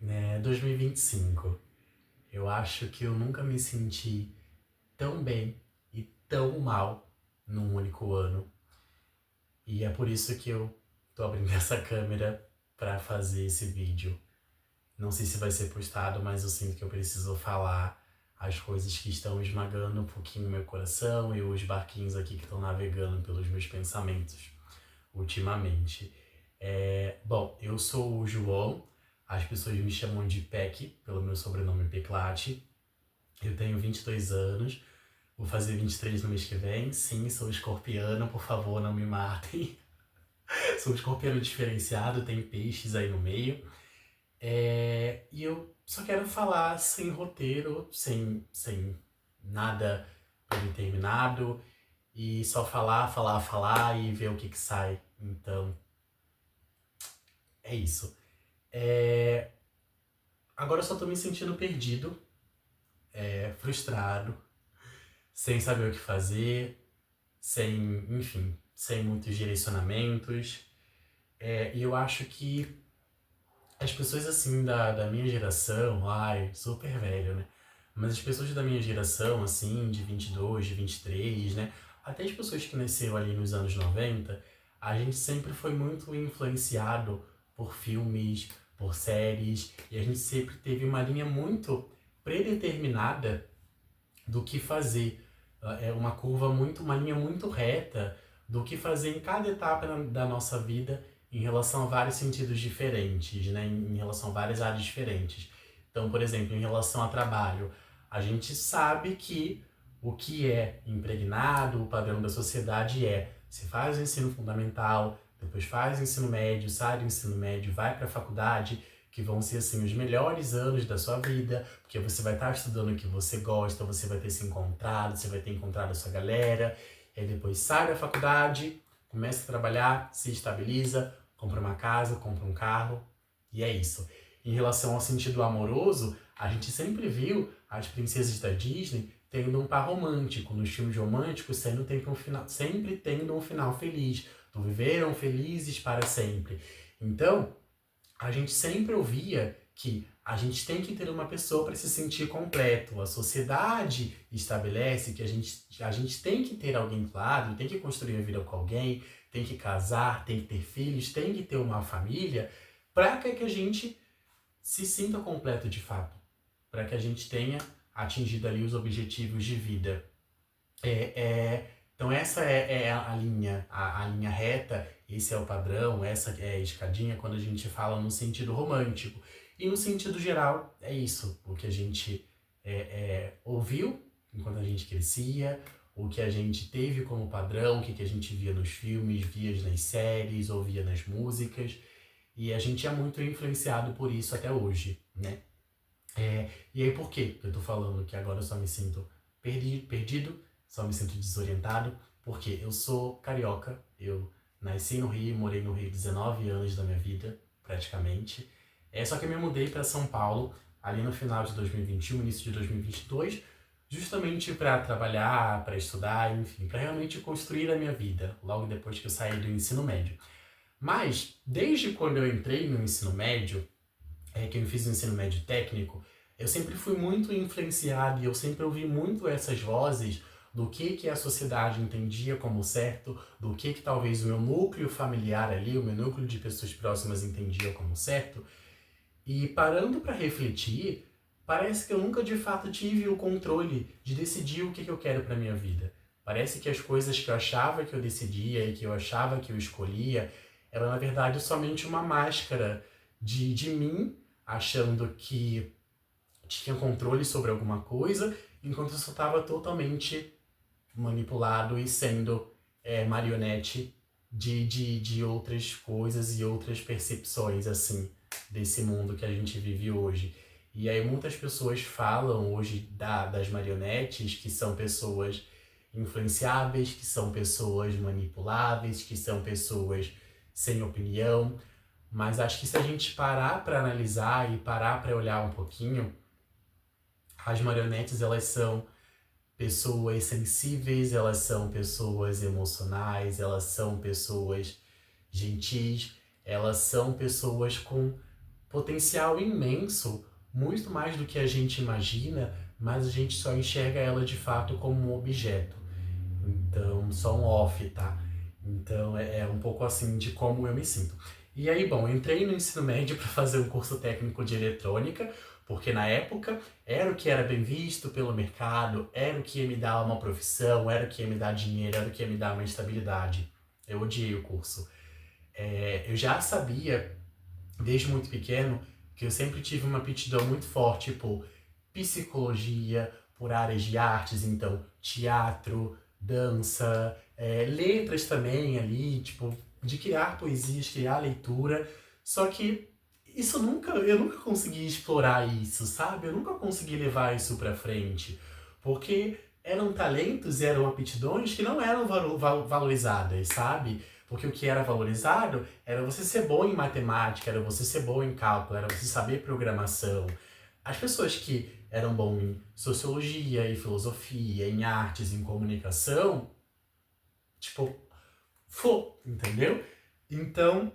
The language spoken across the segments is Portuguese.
2025. Eu acho que eu nunca me senti tão bem e tão mal num único ano. E é por isso que eu tô abrindo essa câmera pra fazer esse vídeo. Não sei se vai ser postado, mas eu sinto que eu preciso falar as coisas que estão esmagando um pouquinho meu coração e os barquinhos aqui que estão navegando pelos meus pensamentos ultimamente. Bom, eu sou o João, as pessoas me chamam de Peck, pelo meu sobrenome Peclati. Eu tenho 22 anos, vou fazer 23 no mês que vem. Sim, sou escorpiano, por favor, não me matem. Sou escorpiano diferenciado, tem peixes aí no meio. E eu só quero falar sem roteiro, sem nada predeterminado, e só falar e ver o que sai. Então, é isso. Agora eu só tô me sentindo perdido, frustrado, sem saber o que fazer, enfim, sem muitos direcionamentos. E eu acho que as pessoas assim da minha geração, ai, super velho, né? Mas as pessoas da minha geração, assim, de 22, de 23, né? Até as pessoas que nasceram ali nos anos 90, a gente sempre foi muito influenciado por filmes, por séries, e a gente sempre teve uma linha muito predeterminada do que fazer. Uma linha muito reta do que fazer em cada etapa da nossa vida em relação a vários sentidos diferentes, né? Em relação a várias áreas diferentes. Então, por exemplo, em relação a trabalho, a gente sabe que o que é impregnado, o padrão da sociedade se faz o ensino fundamental, depois faz o ensino médio, sai do ensino médio, vai para a faculdade, que vão ser assim os melhores anos da sua vida, porque você vai estar estudando o que você gosta, você vai ter se encontrado, você vai ter encontrado a sua galera, e aí depois sai da faculdade, começa a trabalhar, se estabiliza, compra uma casa, compra um carro, e é isso. Em relação ao sentido amoroso, a gente sempre viu as princesas da Disney tendo um par romântico, nos filmes românticos sempre tendo um final feliz, viveram felizes para sempre. Então, a gente sempre ouvia que a gente tem que ter uma pessoa para se sentir completo. A sociedade estabelece que a gente tem que ter alguém do lado, tem que construir a vida com alguém, tem que casar, tem que ter filhos, tem que ter uma família, para que a gente se sinta completo de fato, para que a gente tenha atingido ali os objetivos de vida. Então essa é a linha, a linha reta, esse é o padrão, essa é a escadinha quando a gente fala no sentido romântico. E no sentido geral, é isso, o que a gente ouviu enquanto a gente crescia, o que a gente teve como padrão, o que a gente via nos filmes, via nas séries, ouvia nas músicas, e a gente é muito influenciado por isso até hoje, né? E aí por que eu tô falando que agora eu só me sinto perdido, só me sinto desorientado? Porque eu sou carioca, eu nasci no Rio, morei no Rio 19 anos da minha vida, praticamente. Só que eu me mudei para São Paulo ali no final de 2021, início de 2022, justamente para trabalhar, para estudar, enfim, para realmente construir a minha vida, logo depois que eu saí do ensino médio. Mas, desde quando eu entrei no ensino médio, que eu fiz o ensino médio técnico, eu sempre fui muito influenciado e eu sempre ouvi muito essas vozes do que a sociedade entendia como certo, do que talvez o meu núcleo familiar ali, o meu núcleo de pessoas próximas entendia como certo. E parando para refletir, parece que eu nunca de fato tive o controle de decidir o que eu quero para minha vida. Parece que as coisas que eu achava que eu decidia e que eu achava que eu escolhia, era na verdade somente uma máscara de mim achando que tinha controle sobre alguma coisa, enquanto eu só estava totalmente manipulado e sendo marionete de outras coisas e outras percepções, assim, desse mundo que a gente vive hoje. E aí muitas pessoas falam hoje das marionetes, que são pessoas influenciáveis, que são pessoas manipuláveis, que são pessoas sem opinião, mas acho que se a gente parar para analisar e parar para olhar um pouquinho, as marionetes elas são pessoas sensíveis, elas são pessoas emocionais, elas são pessoas gentis, elas são pessoas com potencial imenso, muito mais do que a gente imagina, mas a gente só enxerga ela de fato como um objeto. Então, só um off, tá? Então, é um pouco assim de como eu me sinto. E aí, bom, eu entrei no ensino médio para fazer um curso técnico de eletrônica, porque na época era o que era bem visto pelo mercado, era o que ia me dar uma profissão, era o que ia me dar dinheiro, era o que ia me dar uma estabilidade. Eu odiei o curso. Eu já sabia, desde muito pequeno, que eu sempre tive uma aptidão muito forte por psicologia, por áreas de artes, então teatro, dança, letras também ali, tipo, de criar poesias, criar leitura. Só que eu nunca consegui explorar isso, sabe? Eu nunca consegui levar isso pra frente, porque eram talentos e eram aptidões que não eram valorizadas, sabe? Porque o que era valorizado era você ser bom em matemática, era você ser bom em cálculo, era você saber programação. As pessoas que eram bom em sociologia, em filosofia, em artes, em comunicação, tipo, entendeu? Então,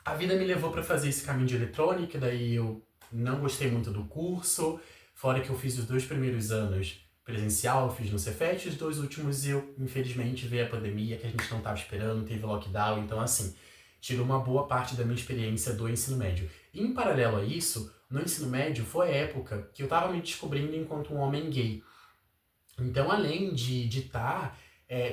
a vida me levou para fazer esse caminho de eletrônica, daí eu não gostei muito do curso, fora que eu fiz os 2 primeiros anos presencial, eu fiz no Cefet, os 2 últimos eu, infelizmente, veio a pandemia que a gente não estava esperando, teve lockdown, então assim, tirou uma boa parte da minha experiência do ensino médio. E em paralelo a isso, no ensino médio foi a época que eu estava me descobrindo enquanto um homem gay. Então, além de estar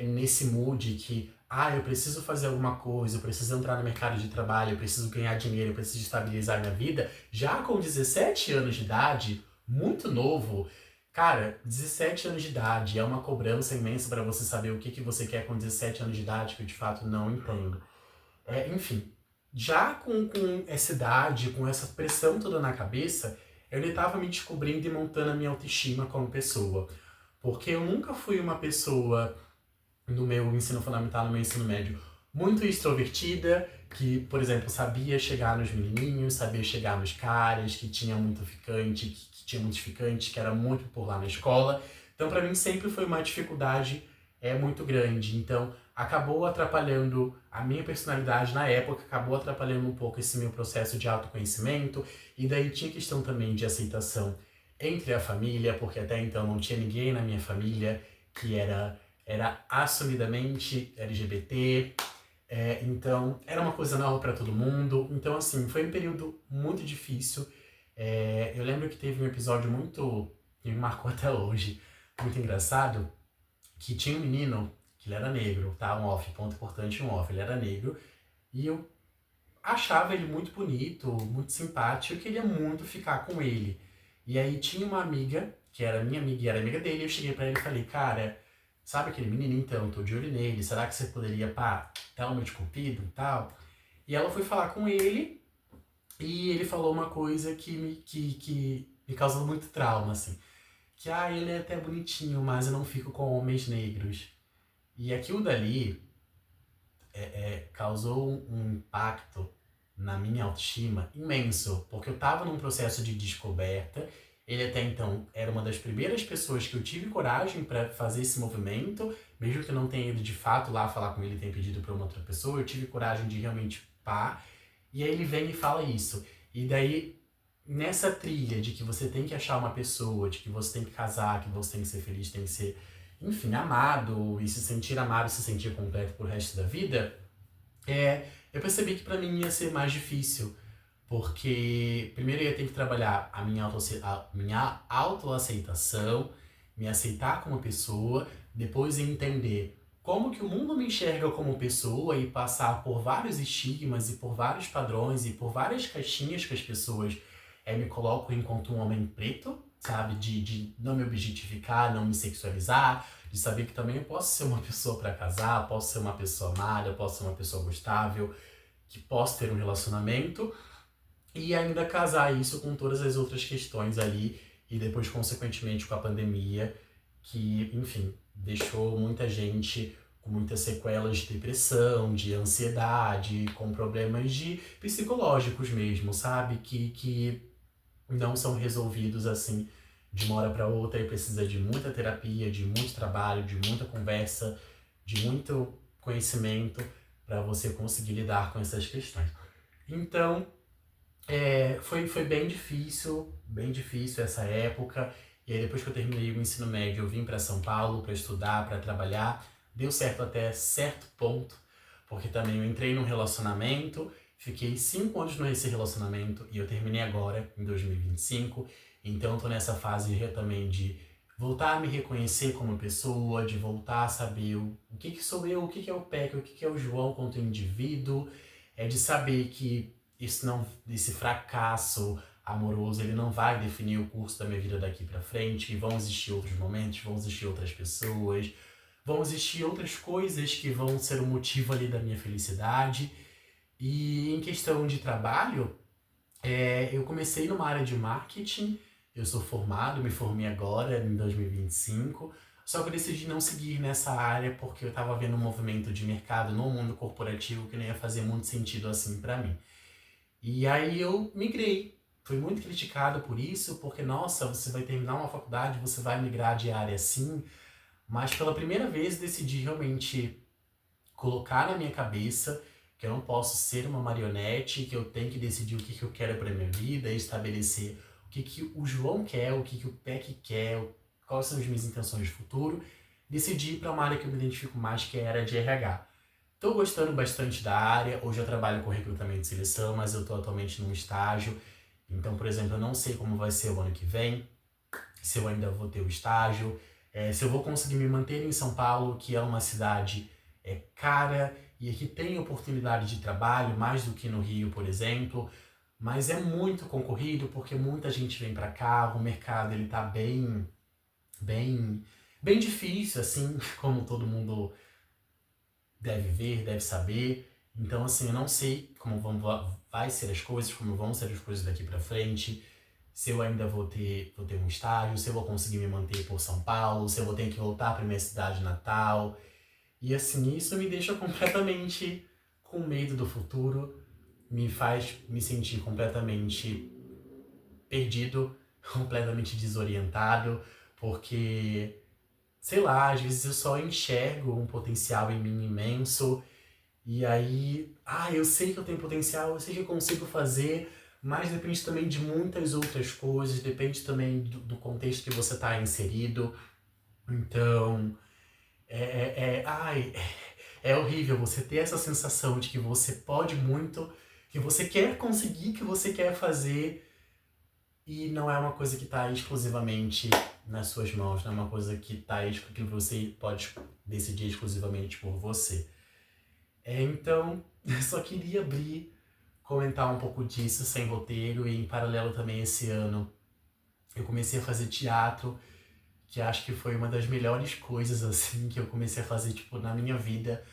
nesse mood que, eu preciso fazer alguma coisa, eu preciso entrar no mercado de trabalho, eu preciso ganhar dinheiro, eu preciso estabilizar minha vida, já com 17 anos de idade, muito novo, cara, 17 anos de idade é uma cobrança imensa para você saber o que, que você quer com 17 anos de idade, que eu de fato não entendo. Enfim, já com essa idade, com essa pressão toda na cabeça, eu ainda estava me descobrindo e montando a minha autoestima como pessoa. Porque eu nunca fui uma pessoa no meu ensino fundamental, no meu ensino médio, muito extrovertida, que, por exemplo, sabia chegar nos menininhos, sabia chegar nos caras, que tinha muito ficante, que tinha muitos ficantes, que era muito por lá na escola. Então, para mim, sempre foi uma dificuldade muito grande. Então, acabou atrapalhando a minha personalidade na época, acabou atrapalhando um pouco esse meu processo de autoconhecimento, e daí tinha questão também de aceitação entre a família, porque até então não tinha ninguém na minha família que era assumidamente LGBT, então era uma coisa nova para todo mundo. Então, assim, foi um período muito difícil. Eu lembro que teve um episódio que me marcou até hoje, muito engraçado, que tinha um menino, que ele era negro, tá? Um off, ponto importante, um off, ele era negro, e eu achava ele muito bonito, muito simpático, eu queria muito ficar com ele. E aí tinha uma amiga, que era minha amiga e era amiga dele, e eu cheguei pra ele e falei, cara, sabe aquele menino então, tô de olho nele, será que você poderia, dar o meu de cupido e tal? E ela foi falar com ele, e ele falou uma coisa que me causou muito trauma, assim. Que, ele é até bonitinho, mas eu não fico com homens negros. E aquilo dali causou um impacto na minha autoestima imenso, porque eu tava num processo de descoberta. Ele até então era uma das primeiras pessoas que eu tive coragem para fazer esse movimento, mesmo que eu não tenha ido de fato lá falar com ele e tenha pedido para uma outra pessoa, eu tive coragem de realmente pá. E aí ele vem e fala isso. E daí, nessa trilha de que você tem que achar uma pessoa, de que você tem que casar, que você tem que ser feliz, tem que ser, enfim, amado, e se sentir amado, se sentir completo pro resto da vida, eu percebi que pra mim ia ser mais difícil, porque primeiro eu ia ter que trabalhar a minha autoaceitação, me aceitar como pessoa, depois entender como que o mundo me enxerga como pessoa e passar por vários estigmas e por vários padrões e por várias caixinhas que as pessoas me colocam enquanto um homem preto, sabe? De não me objetificar, não me sexualizar, de saber que também eu posso ser uma pessoa para casar, posso ser uma pessoa amada, posso ser uma pessoa gostável, que posso ter um relacionamento e ainda casar isso com todas as outras questões ali e depois, consequentemente, com a pandemia, que, enfim, deixou muita gente com muitas sequelas de depressão, de ansiedade, com problemas psicológicos mesmo, sabe? Que não são resolvidos assim de uma hora para outra e precisa de muita terapia, de muito trabalho, de muita conversa, de muito conhecimento para você conseguir lidar com essas questões. Então, Foi bem difícil essa época. E aí depois que eu terminei o ensino médio, eu vim para São Paulo para estudar, para trabalhar. Deu certo até certo ponto, porque também eu entrei num relacionamento, fiquei 5 anos nesse relacionamento e eu terminei agora, em 2025. Então eu tô nessa fase também de voltar a me reconhecer como pessoa, de voltar a saber o que que sou eu, o que que é o Peck, o que que é o João quanto indivíduo, de saber que esse fracasso amoroso, ele não vai definir o curso da minha vida daqui pra frente, vão existir outros momentos, vão existir outras pessoas, vão existir outras coisas que vão ser o motivo ali da minha felicidade. E em questão de trabalho, eu comecei numa área de marketing, eu sou formado, me formei agora em 2025, só que eu decidi não seguir nessa área porque eu estava vendo um movimento de mercado no mundo corporativo que não ia fazer muito sentido assim para mim. E aí eu migrei. Fui muito criticado por isso, porque, nossa, você vai terminar uma faculdade, você vai migrar de área assim. Mas pela primeira vez decidi realmente colocar na minha cabeça que eu não posso ser uma marionete, que eu tenho que decidir o que, que eu quero para minha vida, estabelecer o que, que o João quer, o que, que o Peck quer, quais são as minhas intenções de futuro. Decidi ir para uma área que eu me identifico mais, que é a área de RH. Estou gostando bastante da área. Hoje eu trabalho com recrutamento e seleção, mas eu estou atualmente num estágio. Então, por exemplo, eu não sei como vai ser o ano que vem, se eu ainda vou ter o estágio, se eu vou conseguir me manter em São Paulo, que é uma cidade cara e que tem oportunidade de trabalho, mais do que no Rio, por exemplo. Mas é muito concorrido porque muita gente vem para cá, o mercado ele tá bem, bem difícil, assim, como todo mundo deve ver, deve saber. Então, assim, eu não sei como vai ser as coisas, como vão ser as coisas daqui pra frente, se eu ainda vou ter um estágio, se eu vou conseguir me manter por São Paulo, se eu vou ter que voltar pra minha cidade natal. E assim, isso me deixa completamente com medo do futuro, me faz me sentir completamente perdido, completamente desorientado, porque, sei lá, às vezes eu só enxergo um potencial em mim imenso e aí, eu sei que eu tenho potencial, eu sei que eu consigo fazer, mas depende também de muitas outras coisas, depende também do contexto que você está inserido. Então, é horrível você ter essa sensação de que você pode muito, que você quer conseguir, que você quer fazer, e não é uma coisa que está exclusivamente nas suas mãos, não é uma coisa que você pode decidir exclusivamente por você. Então, eu só queria comentar um pouco disso sem roteiro e em paralelo também esse ano eu comecei a fazer teatro, que acho que foi uma das melhores coisas assim que eu comecei a fazer tipo na minha vida,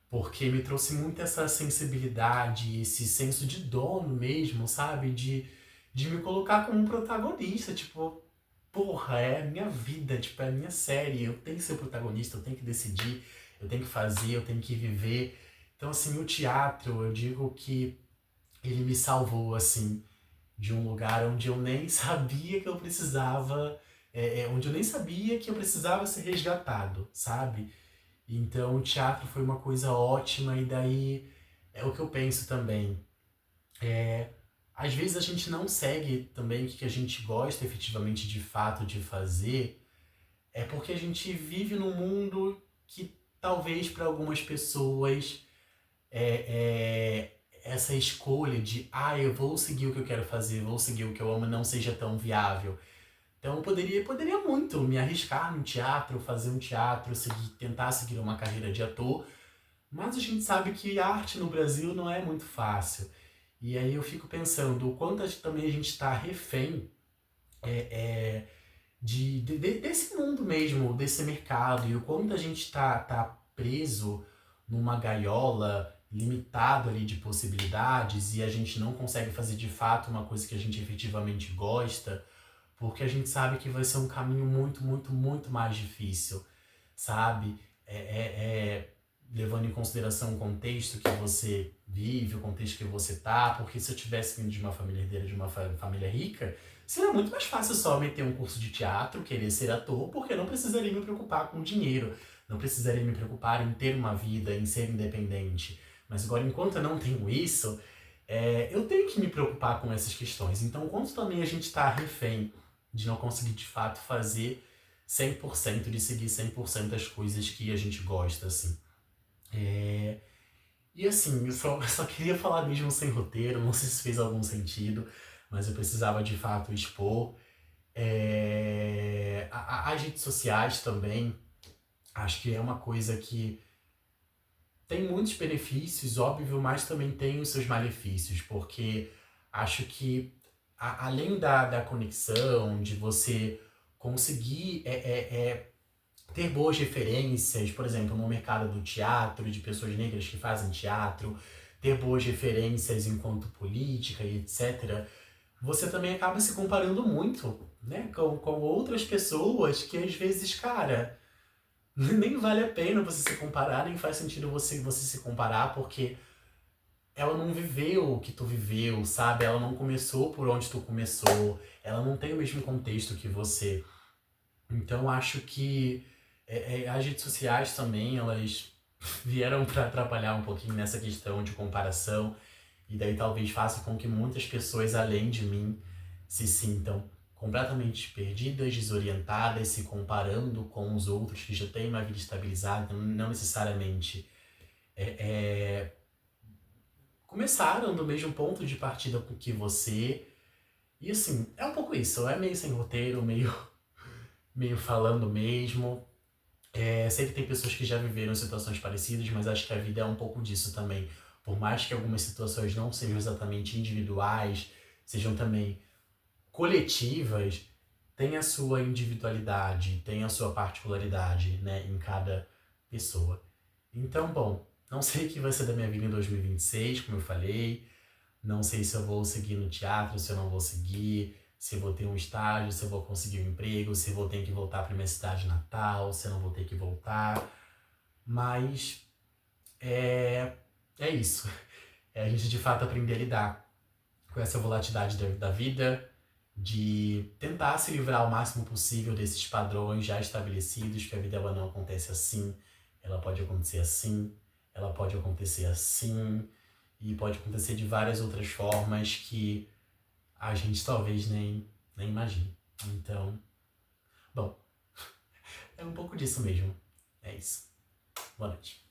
porque me trouxe muito essa sensibilidade, esse senso de dono mesmo, sabe? De me colocar como um protagonista, tipo, porra, é a minha vida, tipo, é a minha série, eu tenho que ser o protagonista, eu tenho que decidir, eu tenho que fazer, eu tenho que viver. Então, assim, o teatro, eu digo que ele me salvou, assim, de um lugar onde eu nem sabia que eu precisava, onde eu nem sabia que eu precisava ser resgatado, sabe? Então, o teatro foi uma coisa ótima e daí é o que eu penso também. É, Às vezes a gente não segue também o que a gente gosta efetivamente de fato de fazer, é porque a gente vive num mundo que talvez para algumas pessoas essa escolha de eu vou seguir o que eu quero fazer, vou seguir o que eu amo não seja tão viável. Então eu poderia muito me arriscar no teatro, fazer um teatro, tentar seguir uma carreira de ator, mas a gente sabe que a arte no Brasil não é muito fácil. E aí eu fico pensando o quanto também a gente está refém é, desse mundo mesmo, desse mercado, e o quanto a gente tá preso numa gaiola limitado ali de possibilidades e a gente não consegue fazer de fato uma coisa que a gente efetivamente gosta, porque a gente sabe que vai ser um caminho muito, muito, muito mais difícil, sabe? Levando em consideração o contexto que você vive, o contexto que você tá, porque se eu tivesse vindo de uma família herdeira, de uma família rica, seria muito mais fácil só meter um curso de teatro, querer ser ator, porque eu não precisaria me preocupar com dinheiro, não precisaria me preocupar em ter uma vida, em ser independente. Mas agora, enquanto eu não tenho isso, eu tenho que me preocupar com essas questões. Então, quando também a gente tá refém de não conseguir de fato fazer 100%, de seguir 100% das coisas que a gente gosta, assim. É, e assim, eu só queria falar mesmo sem roteiro, não sei se fez algum sentido, mas eu precisava de fato expor. As redes sociais também, acho que é uma coisa que tem muitos benefícios, óbvio, mas também tem os seus malefícios, porque acho que além da conexão, de você conseguir ter boas referências, por exemplo, no mercado do teatro, de pessoas negras que fazem teatro, ter boas referências enquanto política e etc., você também acaba se comparando muito, né, com outras pessoas que às vezes, cara, nem vale a pena você se comparar, nem faz sentido você se comparar, porque ela não viveu o que tu viveu, sabe? Ela não começou por onde tu começou, ela não tem o mesmo contexto que você. Então acho que as redes sociais também, elas vieram para atrapalhar um pouquinho nessa questão de comparação, e daí talvez faça com que muitas pessoas além de mim se sintam completamente perdidas, desorientadas, se comparando com os outros que já têm uma vida estabilizada, não necessariamente é, é, começaram do mesmo ponto de partida que você. E assim, é um pouco isso, é meio sem roteiro, meio falando mesmo. Sei que tem pessoas que já viveram situações parecidas, mas acho que a vida é um pouco disso também. Por mais que algumas situações não sejam exatamente individuais, sejam também coletivas, tem a sua individualidade, tem a sua particularidade, né, em cada pessoa. Então, bom, não sei o que vai ser da minha vida em 2026, como eu falei. Não sei se eu vou seguir no teatro, se eu não vou seguir, se eu vou ter um estágio, se eu vou conseguir um emprego, se eu vou ter que voltar para minha cidade natal, se eu não vou ter que voltar. Mas é isso. É a gente de fato aprender a lidar com essa volatilidade da vida, de tentar se livrar ao máximo possível desses padrões já estabelecidos, que a vida ela não acontece assim, ela pode acontecer assim, ela pode acontecer assim, e pode acontecer de várias outras formas que a gente talvez nem imagine. Então, bom, é um pouco disso mesmo. É isso. Boa noite.